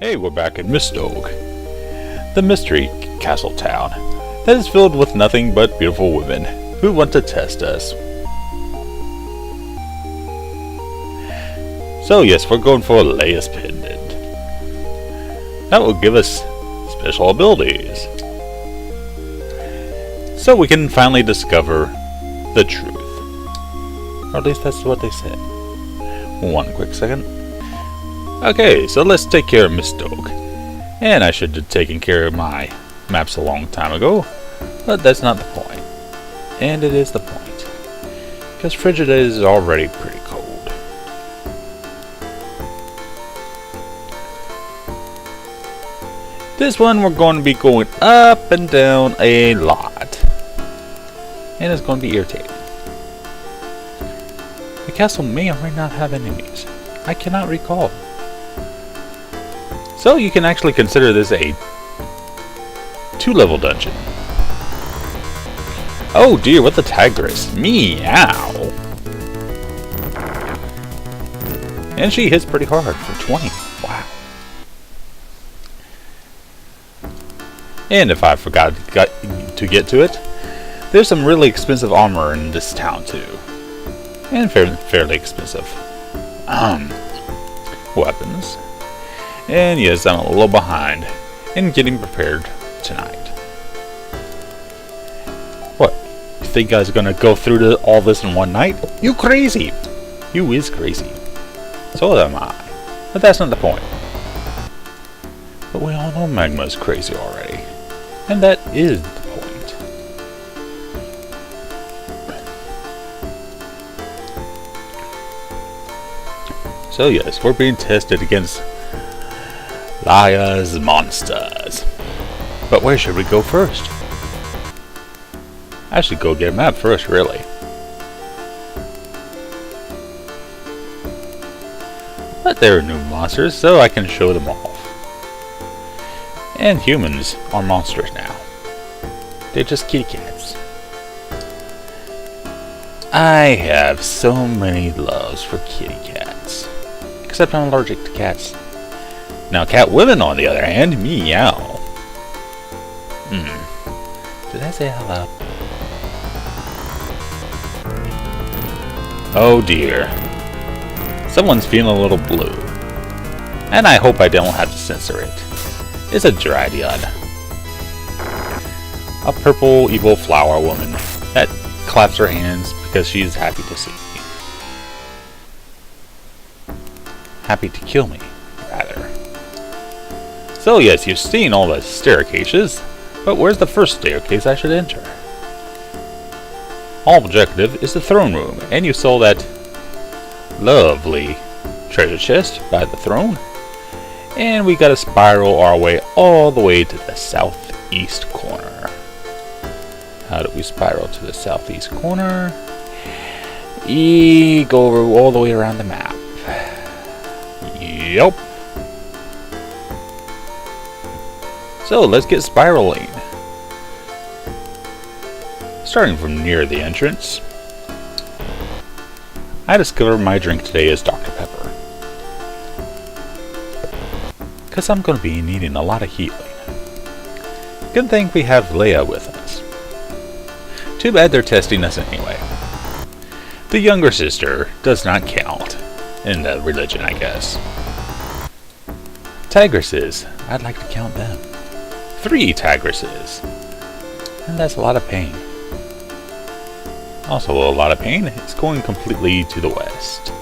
Hey, we're back in Mystoke, the mystery castle town that is filled with nothing but beautiful women who want to test us. So yes, we're going for Laya's pendant. That will give us special abilities, so we can finally discover the truth. Or at least that's what they said. One quick second. Okay, so let's take care of Mystoke. And I should have taken care of my maps a long time ago, but that's not the point. And it is the point, because Frigida is already pretty cold. This one we're going to be going up and down a lot, and it's going to be irritating. The castle may or may not have enemies. I cannot recall. So you can actually consider this a 2-level dungeon. Oh dear, what the tigress? Meow! And she hits pretty hard for 20. Wow. And if I forgot to get to it, there's some really expensive armor in this town too. And fairly expensive weapons. And yes, I'm a little behind in getting prepared tonight. What? You think I was gonna go through all this in one night? You crazy! You is crazy. So am I. But that's not the point. But we all know Magma's crazy already. And that is the point. So yes, we're being tested against Laya's monsters. But where should we go first? I should go get a map first, really. But there are new monsters, so I can show them off. And humans are monsters now. They're just kitty cats. I have so many loves for kitty cats. Except I'm allergic to cats. Now cat women, on the other hand, meow. Did I say hello? Oh dear. Someone's feeling a little blue. And I hope I don't have to censor it. It's a Drydion. A purple evil flower woman that claps her hands because she is happy to see me. Happy to kill me, rather. So yes, you've seen all the staircases, but where's the first staircase I should enter? Our objective is the throne room, and you saw that lovely treasure chest by the throne. And we gotta spiral our way all the way to the southeast corner. How do we spiral to the southeast corner? Go over all the way around the map. Yup. So let's get spiraling. Starting from near the entrance, I discovered my drink today is Dr. Pepper. Because I'm going to be needing a lot of healing. Good thing we have Laya with us. Too bad they're testing us anyway. The younger sister does not count in the religion, I guess. Tigresses, I'd like to count them. 3 tigresses. And that's a lot of pain. Also a lot of pain, it's going completely to the west.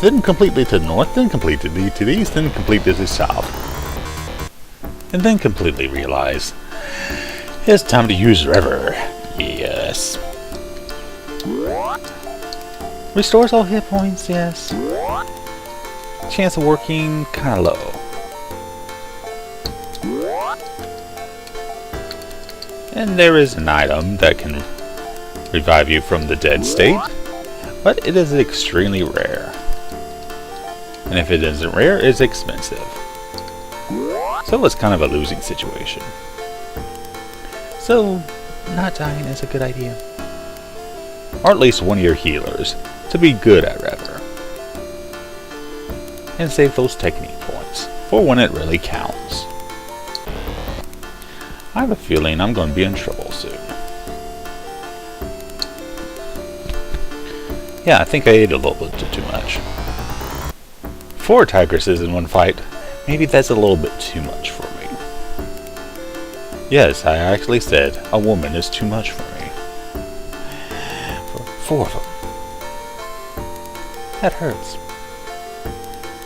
Then completely to the north, then completely to the east, then completely to the south. And then completely realize it's time to use river. Yes. Restores all hit points, yes. Chance of working kinda low. And there is an item that can revive you from the dead state, but it is extremely rare. And if it isn't rare, it's expensive. So it's kind of a losing situation. So, not dying is a good idea. Or at least one of your healers to be good at Rever. And save those technique points for when it really counts. I have a feeling I'm going to be in trouble soon. Yeah, I think I ate a little bit too much. 4 tigresses in one fight, maybe that's a little bit too much for me. Yes, I actually said a woman is too much for me. For 4 of them. That hurts.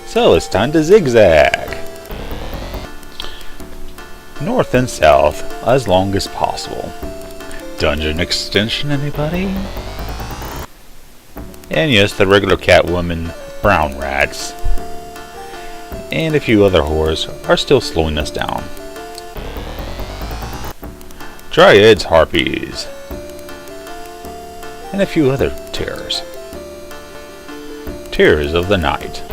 So it's time to zigzag. North and south, as long as possible. Dungeon extension, anybody? And yes, the regular Catwoman, brown rats, and a few other whores are still slowing us down. Dryads, harpies, and a few other terrors. Terrors of the night.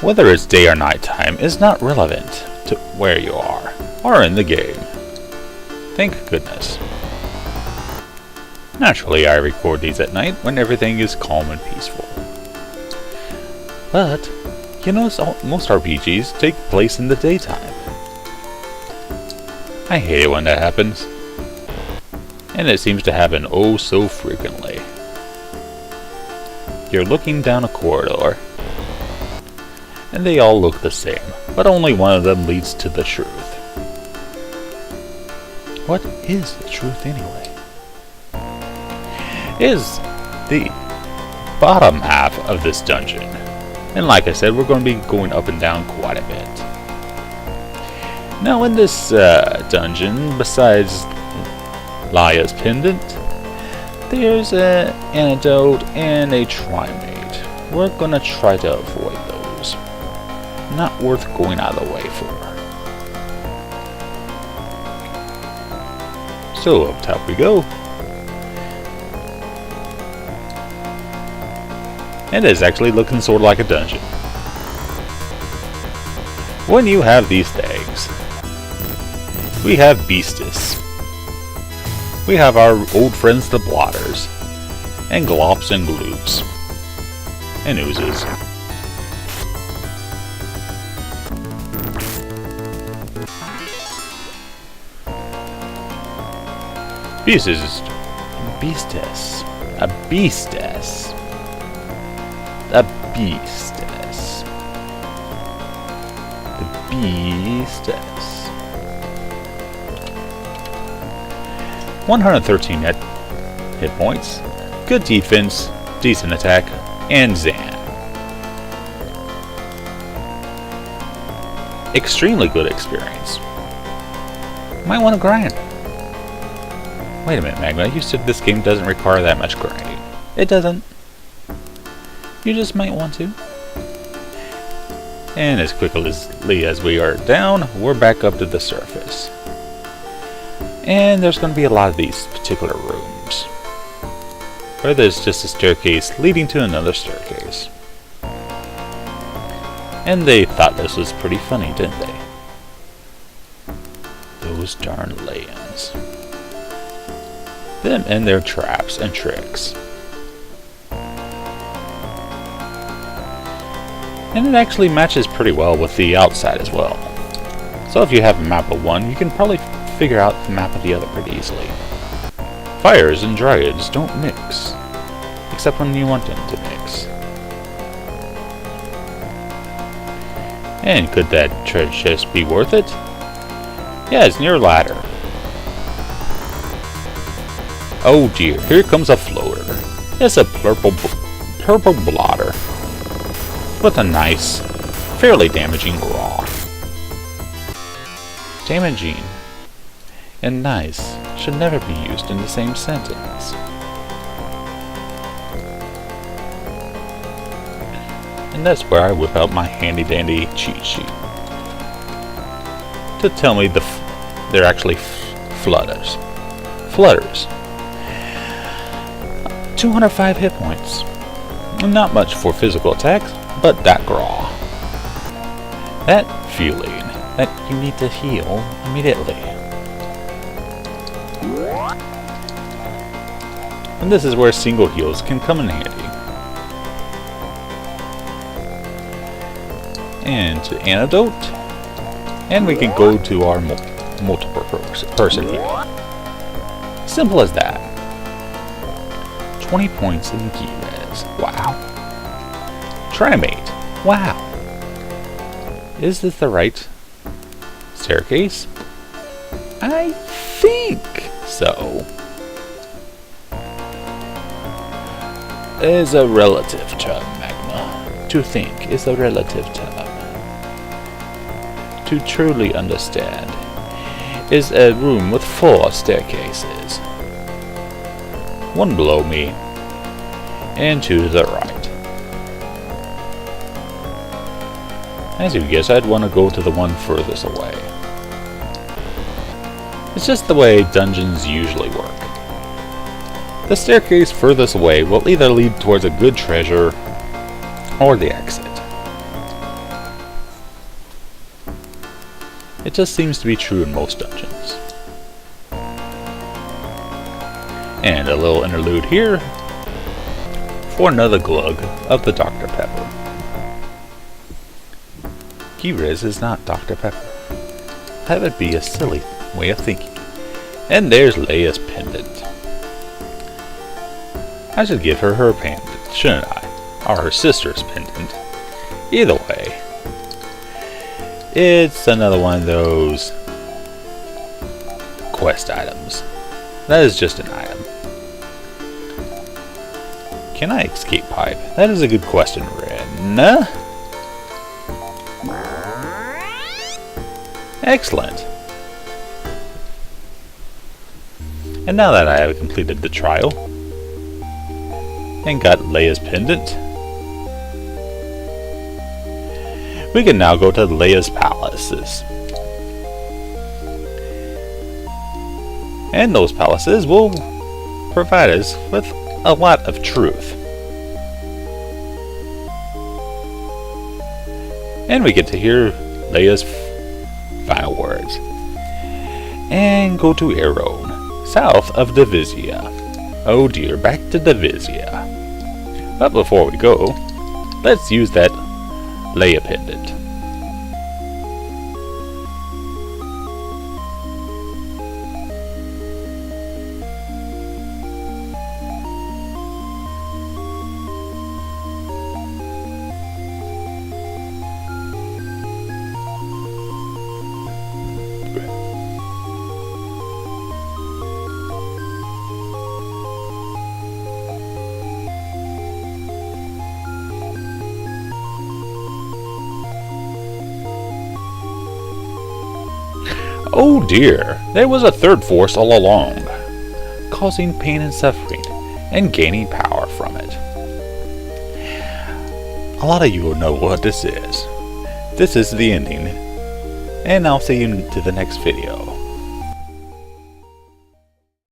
Whether it's day or night time is not relevant to where you are or in the game. Thank goodness. Naturally, I record these at night when everything is calm and peaceful. But, you know, most RPGs take place in the daytime. I hate it when that happens. And it seems to happen oh so frequently. You're looking down a corridor, and they all look the same, but only one of them leads to the truth. What is the truth anyway? Is the bottom half of this dungeon. And like I said, we're going to be going up and down quite a bit. Now in this dungeon, besides Laya's pendant, there's an antidote and a trimate. We're going to try to avoid those. Not worth going out of the way for. So up top we go. And it's actually looking sort of like a dungeon. When you have these things, we have Beastess. We have our old friends the blotters, and glops and gloops, and oozes. Beastess. A Beastess. A Beastess. The Beastess. 113 hit points, good defense, decent attack, and Zan. Extremely good experience. Might want to grind. Wait a minute, Magma, you said this game doesn't require that much grinding. It doesn't. You just might want to. And as quickly as we are down, we're back up to the surface. And there's going to be a lot of these particular rooms, where there's just a staircase leading to another staircase. And they thought this was pretty funny, didn't they? Those darn Layans. Them and their traps and tricks. And it actually matches pretty well with the outside as well. So if you have a map of one, you can probably figure out the map of the other pretty easily. Fires and dryads don't mix, except when you want them to mix. And could that treasure chest be worth it? Yeah, it's near a ladder. Oh dear, here comes a floater. It's a purple blotter with a nice, fairly damaging claw. Damaging and nice should never be used in the same sentence. And that's where I whip out my handy dandy cheat sheet to tell me they're actually flutters. Flutters. 205 hit points. Not much for physical attacks, but that graw. That feeling that you need to heal immediately. And this is where single heals can come in handy. And to antidote. And we can go to our multiple person here. Simple as that. 20 points in key res. Wow. Trimate. Wow. Is this the right staircase? I think so. Is a relative term, Magma. To think is a relative term. To truly understand is a room with 4 staircases. One below me, and 2 to the right. As you guess, I'd want to go to the one furthest away. It's just the way dungeons usually work. The staircase furthest away will either lead towards a good treasure or the exit. It just seems to be true in most dungeons. And a little interlude here for another glug of the Dr. Pepper. Key res is not Dr. Pepper. That would be a silly way of thinking. And there's Laya's pendant. I should give her pendant, shouldn't I? Or her sister's pendant. Either way, it's another one of those quest items. That is just an item. Can I escape pipe? That is a good question, Ren. Excellent. And now that I have completed the trial and got Laya's pendant, we can now go to Laya's palaces. And those palaces will provide us with a lot of truth. And we get to hear Laya's final words. And go to Aeron, south of Divisia. Oh dear, back to Divisia. But before we go, let's use that Laya pendant. Oh dear, there was a third force all along, causing pain and suffering, and gaining power from it. A lot of you will know what this is. This is the ending, and I'll see you to the next video.